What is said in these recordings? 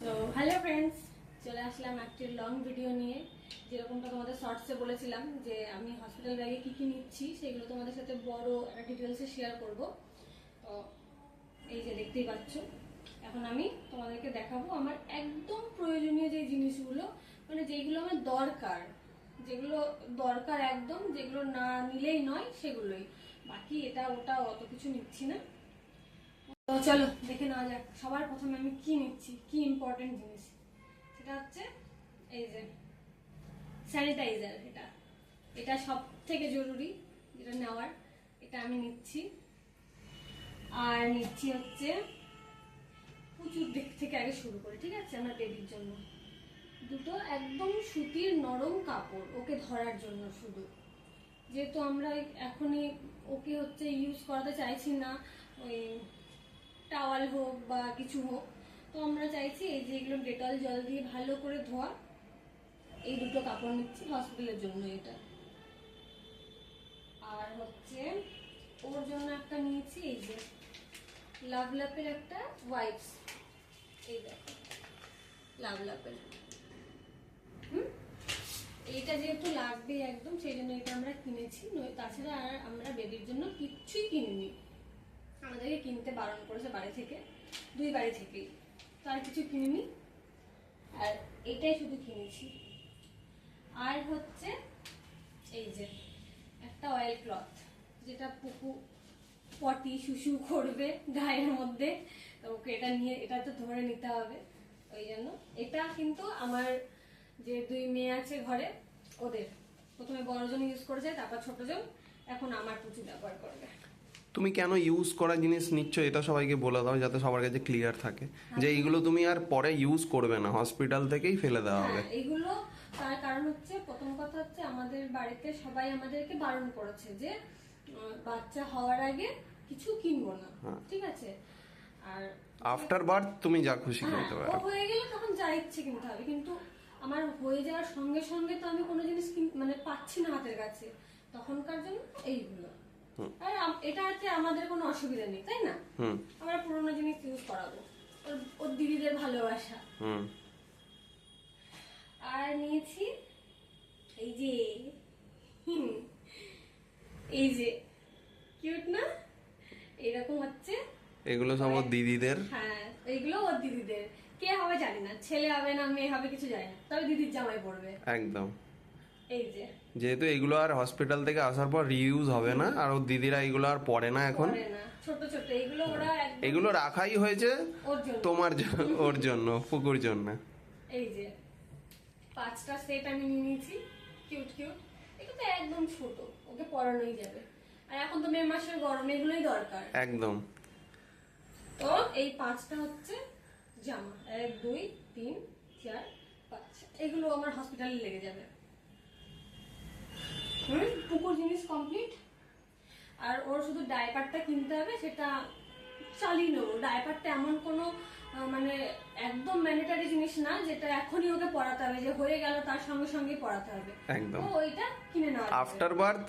তো hello friends, চলে আসলাম একটি লং ভিডিও নিয়ে। যেরকমটা তোমাদের শর্টসে বলেছিলাম যে আমি হসপিটাল ব্যাগে কী কী নিচ্ছি সেগুলো তোমাদের সাথে বড় একটা ডিটেলসে শেয়ার করব। তো এই যে দেখতেই পাচ্ছ, এখন আমি তোমাদেরকে দেখাবো আমার একদম প্রয়োজনীয় যে জিনিসগুলো, মানে যেগুলো আমার দরকার, যেগুলো দরকার একদম, যেগুলো না নিলেই নয় সেগুলোই। বাকি এটা ওটা অত কিছু নিচ্ছি না। তো চলো দেখে নেওয়া যাক সবার প্রথমে আমি কি নিচ্ছি, কি ইম্পর্টেন্ট জিনিস। সেটা হচ্ছে এই যে স্যানিটাইজার। এটা এটা সব থেকে জরুরি যেটা নেওয়ার, এটা আমি নিচ্ছি। আর নিচ্ছি হচ্ছে প্রচুর দিক থেকে আগে শুরু করি, ঠিক আছে? আমার বেবির জন্য দুটো একদম সুতির নরম কাপড়, ওকে ধরার জন্য শুধু। যেহেতু আমরা এখনই ওকে হচ্ছে ইউজ করাতে চাইছি না ওই টাওয়াল হোক বা কিছু হোক, তো আমরা চাইছি এই যে এগুলো ডেটল জল দিয়ে ভালো করে ধোয়া, এই দুটো কাপড় নিচ্ছি হসপিটালের জন্য এটা। আর হচ্ছে ওর জন্য একটা নিয়েছি এই যে লাভলাপের একটা ওয়াইপস, এই দেখো লাভলাপের। এইটা যেহেতু লাগবে একদম, সেই জন্য এটা আমরা কিনেছি। তাছাড়া আর আমরা বেবির জন্য কিচ্ছুই কিনিনি, আমাদেরকে কিনতে বারণ করেছে বাড়ি থেকে, দুই বাড়ি থেকেই, তো আর কিছু কিনিনি। আর এটাই শুধু কিনেছি। আর হচ্ছে এই যে একটা অয়েল ক্লথ, যেটা পুকু পটি শুশু করবে গায়ের মধ্যে, তো ওকে এটা নিয়ে, এটা তো ধরে নিতে হবে। ওই জন্য এটা কিন্তু আমার যে দুই মেয়ে আছে ঘরে, ওদের প্রথমে বড়জন ইউজ করেছে, তারপর ছোটজন, এখন আমার পুচু ব্যবহার করবে। তুমি কেন ইউজ করা জিনিস নিচ্ছ এটা সবাইকে বলে দাও, যাতে সবার কাছে ক্লিয়ার থাকে যে এইগুলো তুমি আর পরে ইউজ করবে না, হসপিটাল থেকেই ফেলে দেওয়া হবে। এইগুলো তার কারণ হচ্ছে, প্রথম কথা হচ্ছে আমাদের বাড়িতে সবাই আমাদেরকে বারণ করেছে যে বাচ্চা হওয়ার আগে কিছু কিনবো না, ঠিক আছে? আর আফটার বার্থ তুমি যা খুশি কিনতে পারো, ও হয়ে গেলে তখন যা ইচ্ছে কিনতে হবে, কিন্তু আমার হয়ে যাওয়ার সঙ্গে সঙ্গে তো আমি কোনো জিনিস মানে পাচ্ছি না হাতের কাছে, তখনকার জন্য এইগুলো। আর এটা হচ্ছে আমাদের কোনো অসুবিধা নেই, তাই না? আমরা পুরোনো জিনিস ইউজ করাবো, ওর দিদিদের ভালোবাসা। আর নিয়েছি এই যে এই যে কিউট না, এরকম হচ্ছে। এগুলো সব ওর দিদিদের। হ্যাঁ, এইগুলো ওর দিদিদের। কে হবে জানি না, ছেলে হবে না মেয়ে হবে কিছু জানি না, তবে দিদির জামাই পড়বে একদম। এই যে। যেহেতু এগুলো আর হসপিটাল থেকে আসার পর রিইউজ হবে না, আর ওর দিদিরা এগুলো আর পরে না এখন, ছোট ছোট এগুলো ওরা এগুলো রাখাই হয়েছে তোমার জন্য, ওর জন্য, পুকুর জন্য। এই যে 5টা সেট আমি নিয়েছি, কিউট কিউট। এটা তো একদম ছোট, ওকে পরানোই যাবে। আর এখন তো মে মাসের গরম, এগুলোই দরকার একদম। তো এই 5টা হচ্ছে জামা, 1 2 3 4 5, এগুলো আমার হসপিটালে লেগে যাবে। পুকুর জিনিস কমপ্লিট। আর ওর শুধু ডায়পারটা কিনতে হবে, সেটা চালিয়ে নেবো। ডায়পারটা এমন কোনো মানে একদম ম্যান্ডেটারি জিনিস না যেটা এখনই ওকে পড়াতে হবে, যে হয়ে গেল তার সঙ্গে সঙ্গে পড়াতে হবে। একদম। তো ওইটা কিনে নেওয়া আফটার বার্থ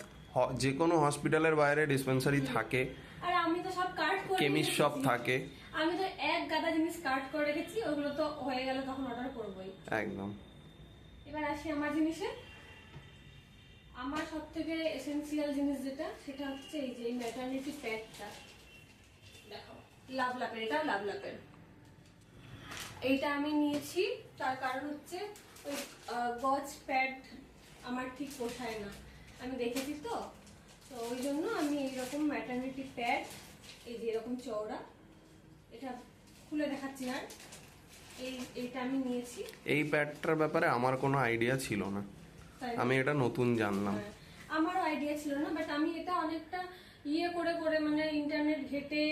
যে কোনো হসপিটালের বাইরে ডিসপেন্সারি থাকে, আর আমি তো সব কার্ড করে কেমিস্ট শপ থাকে, আমি তো এক গাদা জিনিস কার্ড করে রেখেছি, ওগুলো তো হয়ে গেল তখন অর্ডার করবোই। একদম। এবার আসি আমার জিনিসে। আমার সব থেকে এসেন্সিয়াল জিনিস যেটা, সেটা হচ্ছে এই যে ম্যাটারনিটি প্যাডটা। দেখো লাভলাপের, এটা লাভলাপের। এইটা আমি নিয়েছি, তার কারণ হচ্ছে ওই গজ প্যাড আমার ঠিক পোষায় না, আমি দেখেছি তো। তো ওই জন্য আমি এইরকম ম্যাটারনিটি প্যাড, এই যে এরকম চওড়া, এটা খুলে দেখাচ্ছি। আর এইটা আমি নিয়েছি। এই প্যাডটার ব্যাপারে আমার কোনো আইডিয়া ছিল না, আমি এটা নতুন জানলাম। আমারও আইডিয়া ছিল না, বাট আমি এটা অনেকটা ইয়ে করে করে, মানে ইন্টারনেট ঘেটে,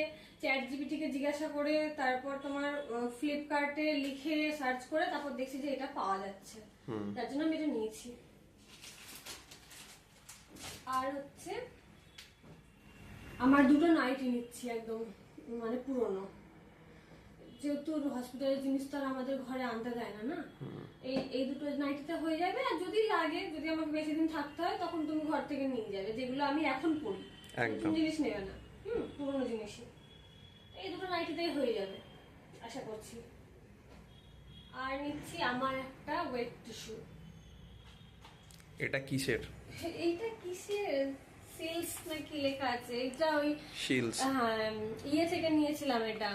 চ্যাট জিপিটি কে জিজ্ঞাসা করে, তারপর তোমার ফ্লিপকার্টে লিখে সার্চ করে, তারপর দেখছি যে এটা পাওয়া যাচ্ছে, তার জন্য আমি এটা নিয়েছি। আর হচ্ছে আমার দুটো নাইটি নিচ্ছি, একদম মানে পুরনো, যেহেতু হসপিটালের জিনিস তো আর আমাদের ঘরে আনতে দেয় না, না। এই দুটো নাইটিতে হয়ে যাবে। আর যদি লাগে, যদি আমাকে বেশি দিন থাকতে হয়, তখন তুমি ঘর থেকে নিয়ে যাবে, যেগুলো আমি এখন পরি। নতুন জিনিস নেবে না, পুরনো জিনিসই। এই দুটো নাইটিতেই হয়ে যাবে আশা করছি। আর নিচ্ছি আমার একটা ওয়েট টিস্যু। এটা কিসের? এইটা কিসের, সেলস নাকি লেখা আছে, এটা ওই শিলস। হ্যাঁ ইয়ে থেকে নিয়েছিলাম, এটা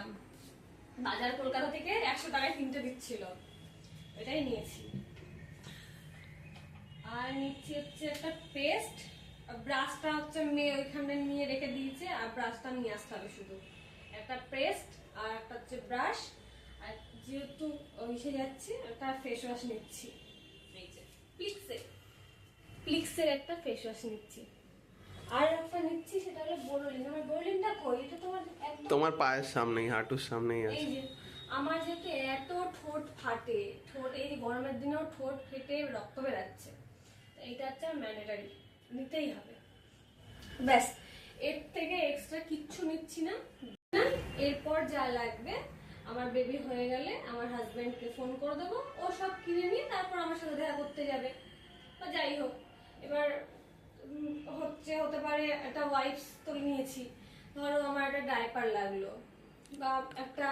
বাজার কলকাতা থেকে 100 টাকায় কিনতে দিচ্ছিল, এটাই নিয়েছি। আর নিচ্ছি হচ্ছে একটা পেস্ট, ব্রাশটা হচ্ছে মেয়ে ওইখানে নিয়ে রেখে দিয়েছে, আর ব্রাশটা নিয়ে আসতে হবে শুধু। একটা পেস্ট আর একটা হচ্ছে ব্রাশ, আর যেহেতু ইসে যাচ্ছি একটা ফেস ওয়াশ নিচ্ছি, এই যে প্লিক্সের একটা ফেস ওয়াশ নিচ্ছি। আর একটা নিচ্ছি সেটা হলো বোরোলিন। আমার বোরোলিনটা কই, এটা তোমার একদম তোমার পায়ের সামনেই, হাঁটুর সামনেই এই আছে। যে আমার যেহেতু এত ঠোঁট ফাটে, ঠোঁট এই গরমের দিনেও ঠোঁট ফেটে রক্ত বেরাচ্ছে, এইটা হচ্ছে ম্যান্ডেটারি, নিতেই হবে। ব্যাস, এর থেকে এক্সট্রা কিচ্ছু নিচ্ছি না। এরপর যা লাগবে আমার বেবি হয়ে গেলে আমার হাজবেন্ডকে ফোন করে দেবো, ও সব কিনে নিয়ে তারপর আমার সাথে দেখা করতে যাবে বা যাই হোক। এবার হতে পারে একটা ওয়াইপস তো নিয়েছি, ধরো আমার একটা ডাইপার লাগলো বা একটা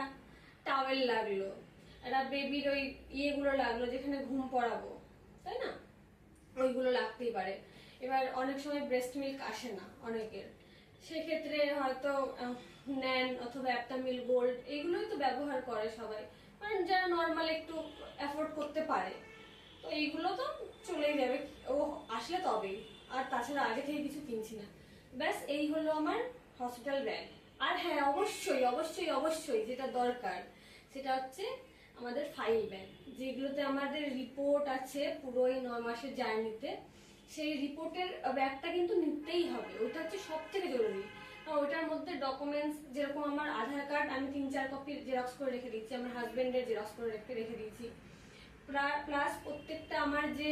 টাওয়েল লাগলো, একটা বেবির ওই ইয়েগুলো লাগলো যেখানে ঘুম পড়াবো, তাই না, ওইগুলো লাগতেই পারে। এবার অনেক সময় ব্রেস্ট মিল্ক আসে না অনেকের, সেক্ষেত্রে হয়তো ন্যান অথবা অ্যাপটামিল গোল্ড এইগুলোই তো ব্যবহার করে সবাই, মানে যারা নর্মাল একটু অ্যাফোর্ড করতে পারে, তো এইগুলো তো চলেই যাবে ও আসলে তবেই। আর তাছাড়া আগে থেকে কিছু কিনছি না। ব্যাস এই হলো আমার হসপিটাল ব্যাগ। আর হ্যাঁ, অবশ্যই অবশ্যই অবশ্যই যেটা দরকার সেটা হচ্ছে আমাদের ফাইল ব্যাগ, যেগুলোতে আমাদের রিপোর্ট আছে পুরো এই 9 মাসের জার্নিতে, সেই রিপোর্টের ব্যাগটা কিন্তু নিতেই হবে, ওটা হচ্ছে সব থেকে জরুরি। আর ওটার মধ্যে ডকুমেন্টস যেরকম আমার আধার কার্ড আমি 3-4 কপি জেরক্স করে রেখে দিচ্ছি, আমার হাজবেন্ডের জেরক্স করে রেখে দিয়েছি, প্লাস প্রত্যেকটা আমার যে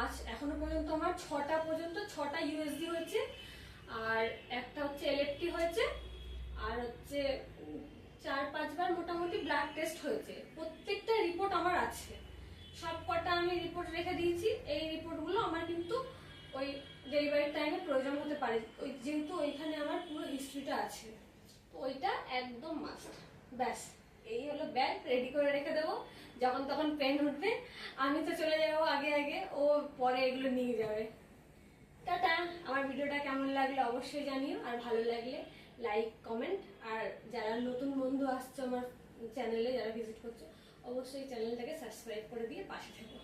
আজ এখনো পর্যন্ত আমার 6টা ইউএসডি হয়েছে, আর একটা হচ্ছে এলএফটি হয়েছে, আর হচ্ছে 4-5 বার মোটামুটি ব্লাড টেস্ট হয়েছে। প্রত্যেকটা রিপোর্ট আমার আছে, সব কটা আমি রিপোর্ট রেখে দিয়েছি। এই রিপোর্টগুলো আমার কিন্তু ওই ডেলিভারির টাইমে প্রয়োজন হতে পারে, ওই যেহেতু ওইখানে আমার পুরো হিস্ট্রিটা আছে, তো ওইটা একদম মাস্ট। ব্যাস এই হলো ব্যাগ, রেডি করে রেখে দেবো, যখন তখন পেন উঠবে আমি তো চলে যাবো আগে আগে, ও পরে এগুলো নিয়ে যাবে। টাটা। আমার ভিডিওটা কেমন লাগলো অবশ্যই জানিও, আর ভালো লাগলে লাইক কমেন্ট, আর যারা নতুন বন্ধু আসছো আমার চ্যানেলে, যারা ভিজিট করছো অবশ্যই চ্যানেলটাকে সাবস্ক্রাইব করে দিয়ে পাশে থেকো।